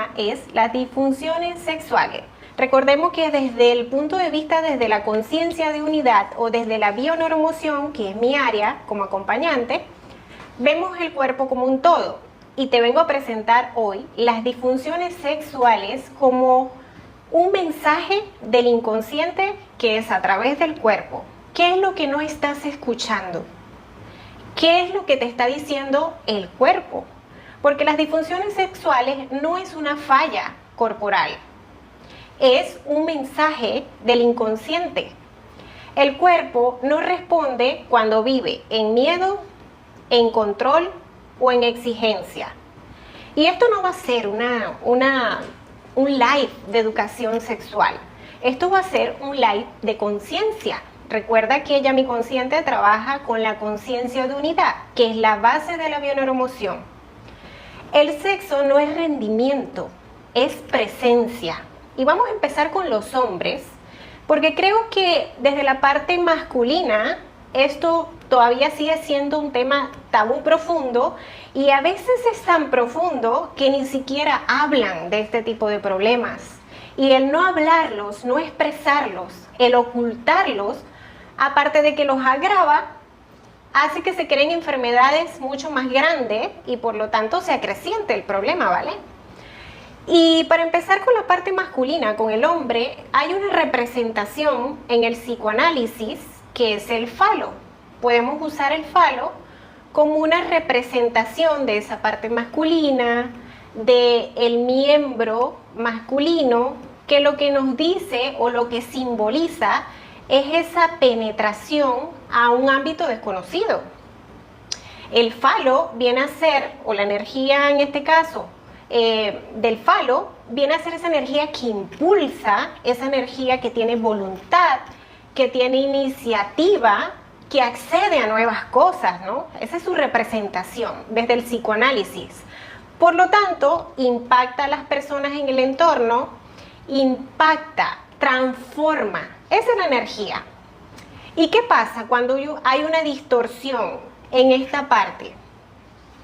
tema es las disfunciones sexuales. Recordemos que desde el punto de vista, desde la conciencia de unidad o desde la bioneuromoción, que es mi área como acompañante, vemos el cuerpo como un todo. Y te vengo a presentar hoy las disfunciones sexuales como un mensaje del inconsciente que es a través del cuerpo. ¿Qué es lo que no estás escuchando? ¿Qué es lo que te está diciendo el cuerpo? Porque las disfunciones sexuales no es una falla corporal, es un mensaje del inconsciente. El cuerpo no responde cuando vive en miedo, en control o en exigencia. Y esto no va a ser un live de educación sexual. Esto va a ser un live de conciencia. Recuerda que mi consciente trabaja con la conciencia de unidad, que es la base de la bioneuromoción. El sexo no es rendimiento, es presencia. Y vamos a empezar con los hombres, porque creo que desde la parte masculina esto todavía sigue siendo un tema tabú profundo y a veces es tan profundo que ni siquiera hablan de este tipo de problemas. Y el no hablarlos, no expresarlos, el ocultarlos, aparte de que los agrava, hace que se creen enfermedades mucho más grandes y por lo tanto se acreciente el problema, ¿vale? Y para empezar con la parte masculina, con el hombre, hay una representación en el psicoanálisis que es el falo. Podemos usar el falo como una representación de esa parte masculina, del miembro masculino, que lo que nos dice o lo que simboliza es esa penetración a un ámbito desconocido. El falo viene a ser, o la energía en este caso, del falo, viene a ser esa energía que impulsa, esa energía que tiene voluntad, que tiene iniciativa, que accede a nuevas cosas, ¿no? Esa es su representación desde el psicoanálisis. Por lo tanto, impacta a las personas en el entorno, impacta, transforma. Esa es la energía. ¿Y qué pasa cuando hay una distorsión en esta parte?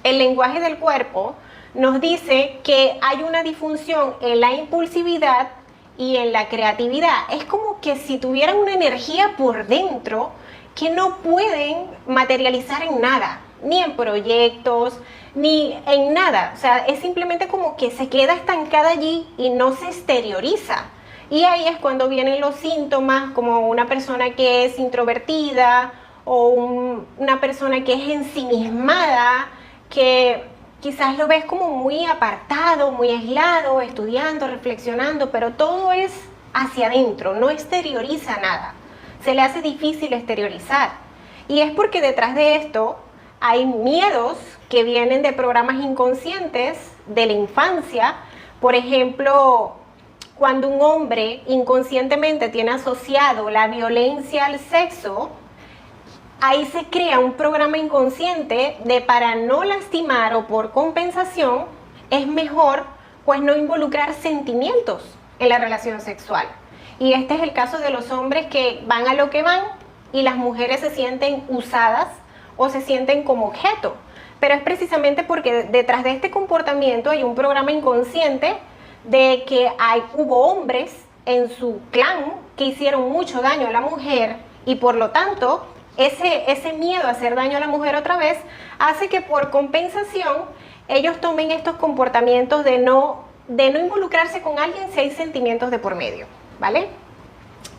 El lenguaje del cuerpo nos dice que hay una disfunción en la impulsividad y en la creatividad. Es como que si tuvieran una energía por dentro que no pueden materializar en nada, ni en proyectos, ni en nada. O sea, es simplemente como que se queda estancada allí y no se exterioriza. Y ahí es cuando vienen los síntomas, como una persona que es introvertida o una persona que es ensimismada, que quizás lo ves como muy apartado, muy aislado, estudiando, reflexionando, pero todo es hacia adentro, no exterioriza nada. Se le hace difícil exteriorizar. Y es porque detrás de esto hay miedos que vienen de programas inconscientes de la infancia. Por ejemplo, cuando un hombre inconscientemente tiene asociado la violencia al sexo, ahí se crea un programa inconsciente de para no lastimar o por compensación, es mejor pues no involucrar sentimientos en la relación sexual. Y este es el caso de los hombres que van a lo que van y las mujeres se sienten usadas o se sienten como objeto. Pero es precisamente porque detrás de este comportamiento hay un programa inconsciente de que hubo hombres en su clan que hicieron mucho daño a la mujer y por lo tanto ese miedo a hacer daño a la mujer otra vez hace que por compensación ellos tomen estos comportamientos de no involucrarse con alguien si hay sentimientos de por medio, ¿vale?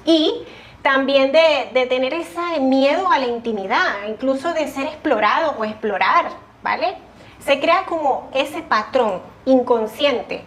Y también de tener ese miedo a la intimidad, incluso de ser explorado o explorar, ¿vale? Se crea como ese patrón inconsciente.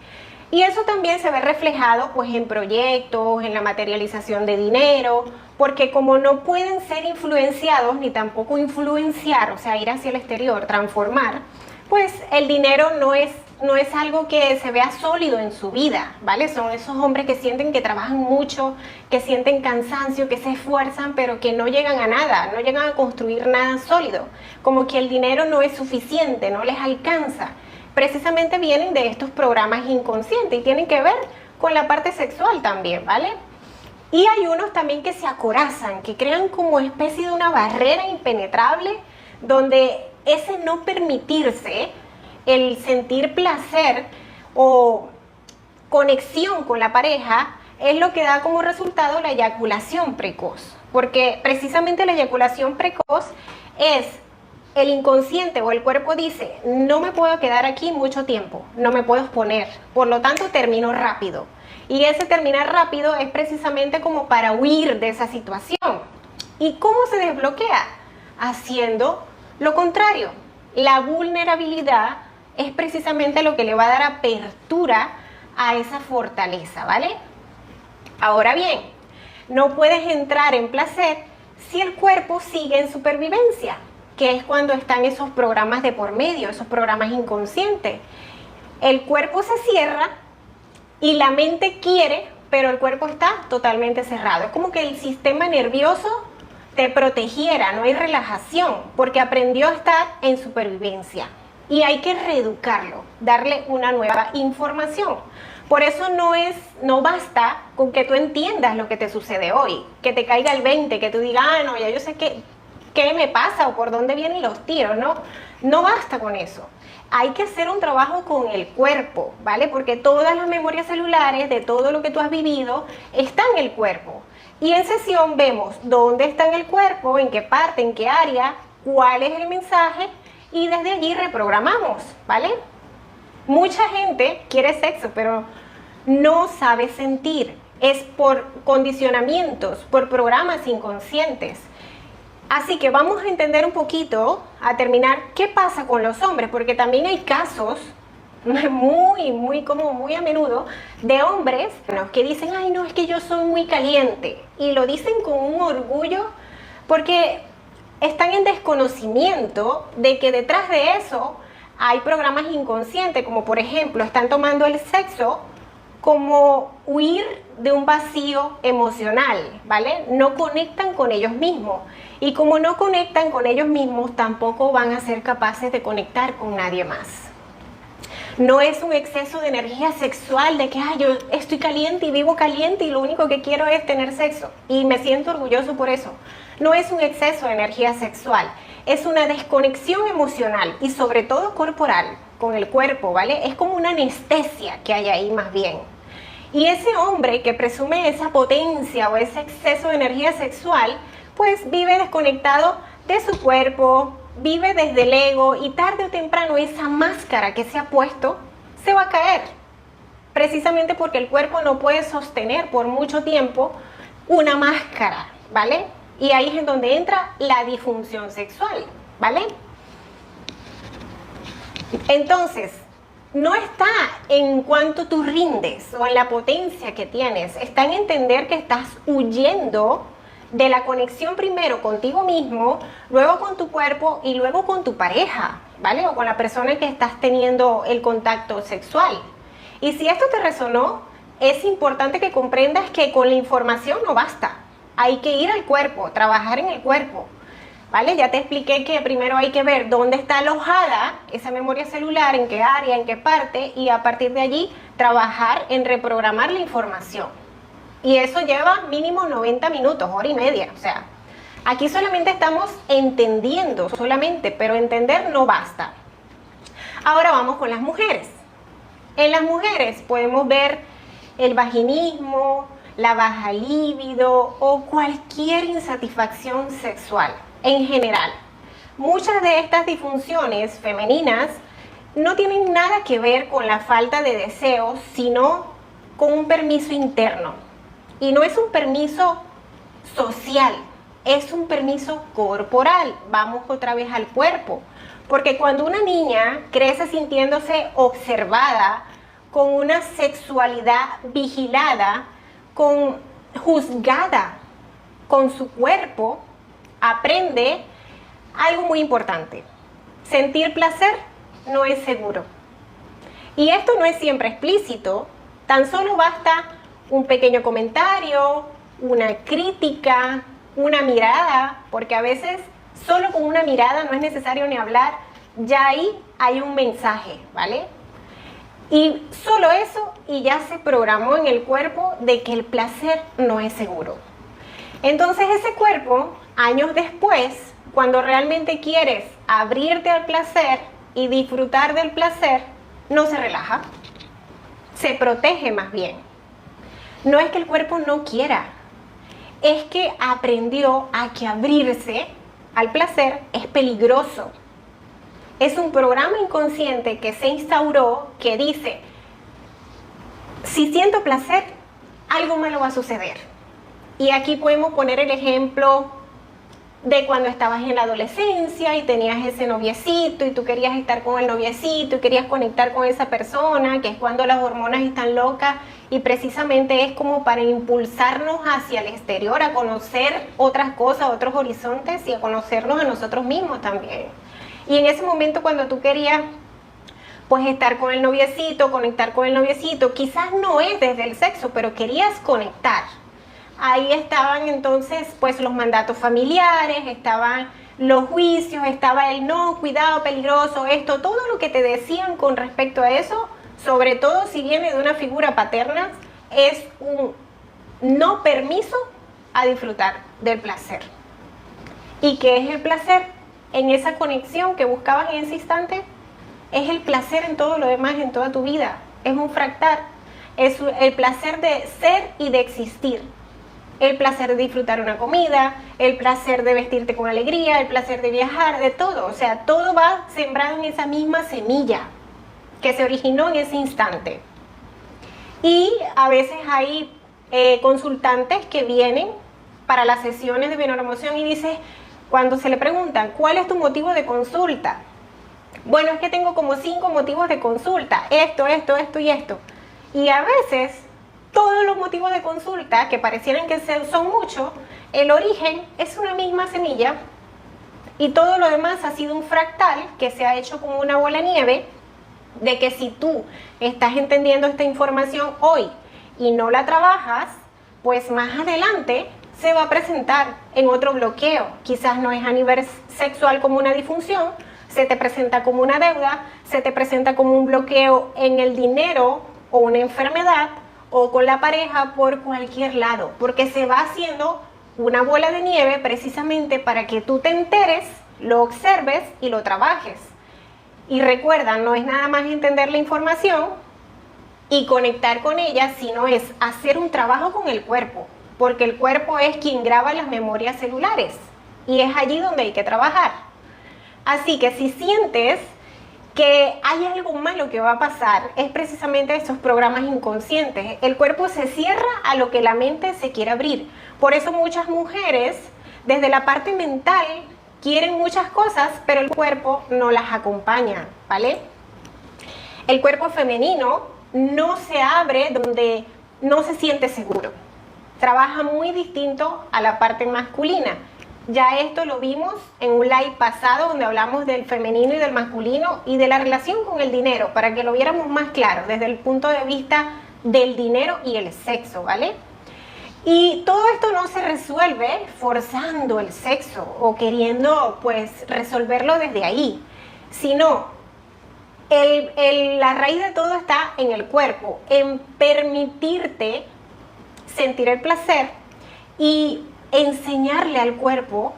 Y eso también se ve reflejado pues en proyectos, en la materialización de dinero, porque como no pueden ser influenciados ni tampoco influenciar, o sea, ir hacia el exterior, transformar, pues el dinero no es algo que se vea sólido en su vida, ¿vale? Son esos hombres que sienten que trabajan mucho, que sienten cansancio, que se esfuerzan, pero que no llegan a nada, no llegan a construir nada sólido, como que el dinero no es suficiente, no les alcanza. Precisamente vienen de estos programas inconscientes y tienen que ver con la parte sexual también, ¿vale? Y hay unos también que se acorazan, que crean como especie de una barrera impenetrable donde ese no permitirse el sentir placer o conexión con la pareja es lo que da como resultado la eyaculación precoz, porque precisamente la eyaculación precoz es el inconsciente o el cuerpo dice, no me puedo quedar aquí mucho tiempo, no me puedo exponer, por lo tanto termino rápido. Y ese terminar rápido es precisamente como para huir de esa situación. ¿Y cómo se desbloquea? Haciendo lo contrario. La vulnerabilidad es precisamente lo que le va a dar apertura a esa fortaleza, ¿vale? Ahora bien, no puedes entrar en placer si el cuerpo sigue en supervivencia, que es cuando están esos programas de por medio, esos programas inconscientes. El cuerpo se cierra y la mente quiere, pero el cuerpo está totalmente cerrado. Es como que el sistema nervioso te protegiera, no hay relajación, porque aprendió a estar en supervivencia. Y hay que reeducarlo, darle una nueva información. Por eso no basta con que tú entiendas lo que te sucede hoy, que te caiga el 20, que tú digas, no, ya yo sé qué me pasa o por dónde vienen los tiros, ¿no? No basta con eso. Hay que hacer un trabajo con el cuerpo, ¿vale? Porque todas las memorias celulares de todo lo que tú has vivido están en el cuerpo. Y en sesión vemos dónde está en el cuerpo, en qué parte, en qué área, cuál es el mensaje y desde allí reprogramamos, ¿vale? Mucha gente quiere sexo, pero no sabe sentir. Es por condicionamientos, por programas inconscientes. Así que vamos a entender un poquito, a terminar, qué pasa con los hombres, porque también hay casos muy a menudo de hombres que dicen, ay no, es que yo soy muy caliente, y lo dicen con un orgullo porque están en desconocimiento de que detrás de eso hay programas inconscientes, como por ejemplo, están tomando el sexo como huir de un vacío emocional, ¿vale? No conectan con ellos mismos. Y como no conectan con ellos mismos, tampoco van a ser capaces de conectar con nadie más. No es un exceso de energía sexual de que yo estoy caliente y vivo caliente y lo único que quiero es tener sexo. Y me siento orgulloso por eso. No es un exceso de energía sexual. Es una desconexión emocional y sobre todo corporal con el cuerpo, ¿vale? Es como una anestesia que hay ahí más bien. Y ese hombre que presume esa potencia o ese exceso de energía sexual, pues vive desconectado de su cuerpo, vive desde el ego y tarde o temprano esa máscara que se ha puesto se va a caer. Precisamente porque el cuerpo no puede sostener por mucho tiempo una máscara, ¿vale? Y ahí es en donde entra la disfunción sexual, ¿vale? Entonces, no está en cuánto tú rindes o en la potencia que tienes, está en entender que estás huyendo de la conexión primero contigo mismo, luego con tu cuerpo y luego con tu pareja, ¿vale? O con la persona que estás teniendo el contacto sexual. Y si esto te resonó, es importante que comprendas que con la información no basta. Hay que ir al cuerpo, trabajar en el cuerpo, ¿vale? Ya te expliqué que primero hay que ver dónde está alojada esa memoria celular, en qué área, en qué parte, y a partir de allí trabajar en reprogramar la información. Y eso lleva mínimo 90 minutos, hora y media. O sea, aquí solamente estamos entendiendo, pero entender no basta. Ahora vamos con las mujeres. En las mujeres podemos ver el vaginismo, la baja libido o cualquier insatisfacción sexual en general. Muchas de estas disfunciones femeninas no tienen nada que ver con la falta de deseos, sino con un permiso interno. Y no es un permiso social, es un permiso corporal. Vamos otra vez al cuerpo. Porque cuando una niña crece sintiéndose observada, con una sexualidad vigilada, juzgada con su cuerpo, aprende algo muy importante. Sentir placer no es seguro. Y esto no es siempre explícito, tan solo basta un pequeño comentario, una crítica, una mirada, porque a veces solo con una mirada no es necesario ni hablar, ya ahí hay un mensaje, ¿vale? Y solo eso y ya se programó en el cuerpo de que el placer no es seguro. Entonces ese cuerpo, años después, cuando realmente quieres abrirte al placer y disfrutar del placer, no se relaja. se protege más bien. No es que el cuerpo no quiera, es que aprendió a que abrirse al placer es peligroso. Es un programa inconsciente que se instauró que dice, si siento placer, algo malo va a suceder. Y aquí podemos poner el ejemplo de cuando estabas en la adolescencia y tenías ese noviecito y tú querías estar con el noviecito y querías conectar con esa persona, que es cuando las hormonas están locas y precisamente es como para impulsarnos hacia el exterior, a conocer otras cosas, otros horizontes y a conocernos a nosotros mismos también. Y en ese momento cuando tú querías pues estar con el noviecito, conectar con el noviecito, quizás no es desde el sexo, pero querías conectar. Ahí estaban entonces pues los mandatos familiares, estaban los juicios, estaba el no, cuidado, peligroso, esto, todo lo que te decían con respecto a eso, sobre todo si viene de una figura paterna, es un no permiso a disfrutar del placer. ¿Y qué es el placer? En esa conexión que buscabas en ese instante, es el placer en todo lo demás, en toda tu vida. Es un fractal, es el placer de ser y de existir. El placer de disfrutar una comida, el placer de vestirte con alegría, el placer de viajar, de todo. O sea, todo va sembrado en esa misma semilla que se originó en ese instante. Y a veces hay consultantes que vienen para las sesiones de bioneuroemoción y dicen, cuando se le preguntan, ¿cuál es tu motivo de consulta? Bueno, es que tengo como 5 motivos de consulta, esto y esto. Y a veces todos los motivos de consulta, que parecieran que son muchos, el origen es una misma semilla y todo lo demás ha sido un fractal que se ha hecho como una bola de nieve, de que si tú estás entendiendo esta información hoy y no la trabajas, pues más adelante se va a presentar en otro bloqueo. Quizás no es a nivel sexual como una disfunción, se te presenta como una deuda, se te presenta como un bloqueo en el dinero o una enfermedad, o con la pareja, por cualquier lado, porque se va haciendo una bola de nieve precisamente para que tú te enteres, lo observes y lo trabajes. Y recuerda, no es nada más entender la información y conectar con ella, sino es hacer un trabajo con el cuerpo, porque el cuerpo es quien graba las memorias celulares y es allí donde hay que trabajar. Así que si sientes que hay algo malo que va a pasar, es precisamente esos programas inconscientes. El cuerpo se cierra a lo que la mente se quiere abrir. Por eso muchas mujeres, desde la parte mental, quieren muchas cosas, pero el cuerpo no las acompaña, ¿vale? El cuerpo femenino no se abre donde no se siente seguro. Trabaja muy distinto a la parte masculina. Ya esto lo vimos en un live pasado donde hablamos del femenino y del masculino y de la relación con el dinero, para que lo viéramos más claro desde el punto de vista del dinero y el sexo, ¿vale? Y todo esto no se resuelve forzando el sexo o queriendo pues resolverlo desde ahí, sino la raíz de todo está en el cuerpo, en permitirte sentir el placer y enseñarle al cuerpo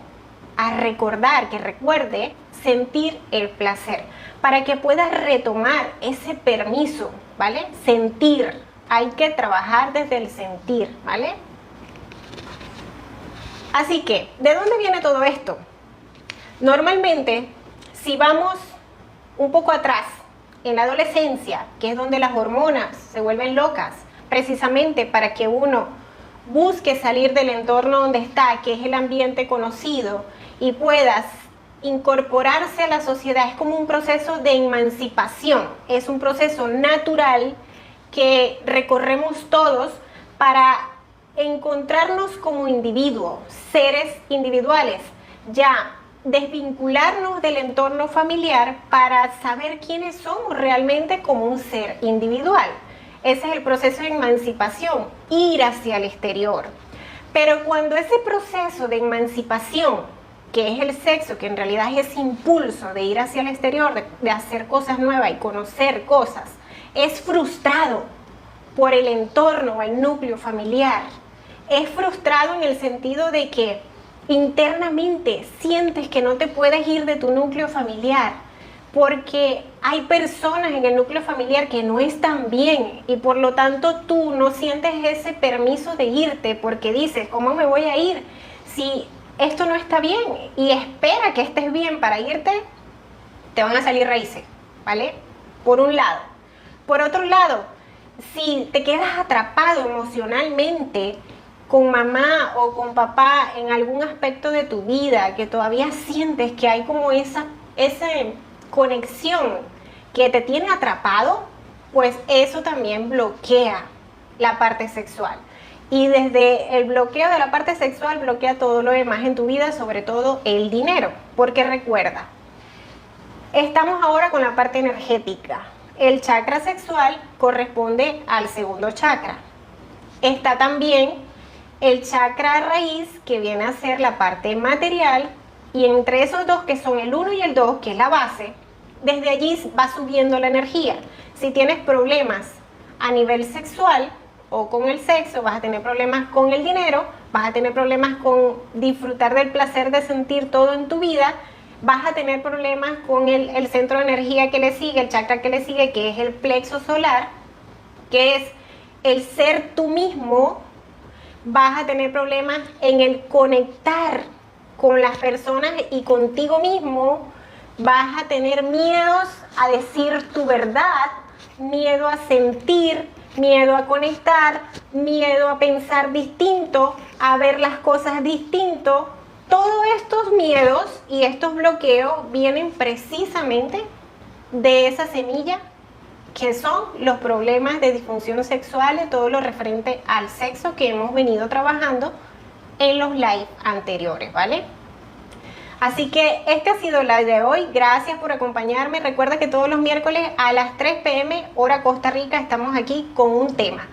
a recordar, que recuerde sentir el placer, para que pueda retomar ese permiso, ¿vale? Sentir, hay que trabajar desde el sentir, ¿vale? Así que, ¿de dónde viene todo esto? Normalmente, si vamos un poco atrás, en la adolescencia, que es donde las hormonas se vuelven locas, precisamente para que uno busque salir del entorno donde está, que es el ambiente conocido, y puedas incorporarse a la sociedad. Es como un proceso de emancipación, es un proceso natural que recorremos todos para encontrarnos como individuos, seres individuales, ya desvincularnos del entorno familiar para saber quiénes somos realmente como un ser individual. Ese es el proceso de emancipación, ir hacia el exterior. Pero cuando ese proceso de emancipación, que es el sexo, que en realidad es ese impulso de ir hacia el exterior, de hacer cosas nuevas y conocer cosas, es frustrado por el entorno o el núcleo familiar, es frustrado en el sentido de que internamente sientes que no te puedes ir de tu núcleo familiar, porque hay personas en el núcleo familiar que no están bien y por lo tanto tú no sientes ese permiso de irte porque dices, ¿cómo me voy a ir si esto no está bien? Y espera que estés bien para irte, te van a salir raíces, ¿vale? Por un lado. Por otro lado, si te quedas atrapado emocionalmente con mamá o con papá en algún aspecto de tu vida, que todavía sientes que hay como esa conexión que te tiene atrapado, pues eso también bloquea la parte sexual. Y desde el bloqueo de la parte sexual bloquea todo lo demás en tu vida, sobre todo el dinero. Porque recuerda, estamos ahora con la parte energética. El chakra sexual corresponde al segundo chakra. Está también el chakra raíz, que viene a ser la parte material, y entre esos dos, que son el 1 y el 2, que es la base, desde allí va subiendo la energía. Si tienes problemas a nivel sexual o con el sexo, vas a tener problemas con el dinero, vas a tener problemas con disfrutar del placer de sentir todo en tu vida, vas a tener problemas con el centro de energía que le sigue, el chakra que le sigue, que es el plexo solar, que es el ser tú mismo. Vas a tener problemas en el conectar con las personas y contigo mismo. Vas a tener miedos a decir tu verdad, miedo a sentir, miedo a conectar, miedo a pensar distinto, a ver las cosas distinto. Todos estos miedos y estos bloqueos vienen precisamente de esa semilla que son los problemas de disfunción sexual, de todo lo referente al sexo que hemos venido trabajando en los live anteriores, ¿vale? Así que este ha sido el live de hoy. Gracias por acompañarme. Recuerda que todos los miércoles a las 3 p.m. hora Costa Rica estamos aquí con un tema.